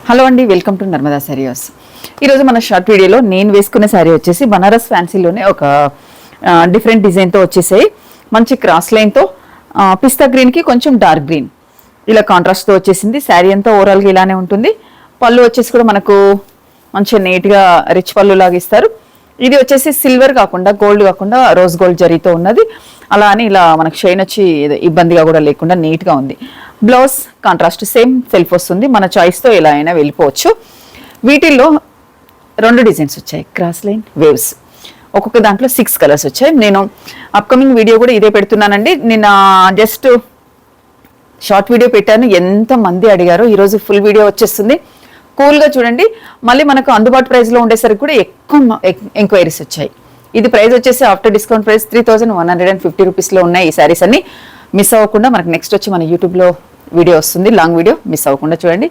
Hello అండి, welcome to Narmada saris. ఈరోజు మన షార్ట్ వీడియోలో నేను వేసుకున్న శారీ వచ్చేసి బనారస్ ఫ్యాన్సీలోనే ఒక డిఫరెంట్ డిజైన్తో వచ్చేసాయి. మంచి క్రాస్ లైన్తో పిస్తా గ్రీన్కి కొంచెం డార్క్ గ్రీన్ ఇలా కాంట్రాస్ట్తో వచ్చేసింది. శారీ అంతా ఓవరాల్గా ఇలానే ఉంటుంది. పళ్ళు వచ్చేసి కూడా మనకు మంచిగా నీట్గా రిచ్ పళ్ళు లాగా ఇస్తారు. ఇది వచ్చేసి సిల్వర్ కాకుండా గోల్డ్ కాకుండా రోజ్ గోల్డ్ జరీతో ఉన్నది. అలా అని ఇలా మనకు షైన్ వచ్చి ఇబ్బందిగా కూడా లేకుండా నీట్గా ఉంది. బ్లౌజ్ కాంట్రాస్ట్ సేమ్ సెల్ఫ్ వస్తుంది. మన చాయిస్తో ఎలా అయినా వెళ్ళిపోవచ్చు. వీటిల్లో 2 డిజైన్స్ వచ్చాయి, క్రాస్ లైన్ వేవ్స్. ఒక్కొక్క దాంట్లో 6 కలర్స్ వచ్చాయి. నేను అప్కమింగ్ వీడియో కూడా ఇదే పెడుతున్నానండి. నిన్న జస్ట్ షార్ట్ వీడియో పెట్టాను, ఎంతమంది అడిగారో. ఈరోజు ఫుల్ వీడియో వచ్చేస్తుంది. కూల్గా చూడండి. మళ్ళీ మనకు అందుబాటు ప్రైస్లో ఉండేసరికి కూడా ఎక్కువ ఎంక్వైరీస్ వచ్చాయి. ఇది ప్రైస్ వచ్చేసి ఆఫ్టర్ డిస్కౌంట్ ప్రైస్ 3150 రూపీస్లో ఉన్నాయి ఈ శారీస్ అన్ని. మిస్ అవ్వకుండా మనకు నెక్స్ట్ వచ్చి మన యూట్యూబ్లో వీడియో వస్తుంది, లాంగ్ వీడియో. మిస్ అవ్వకుండా చూడండి.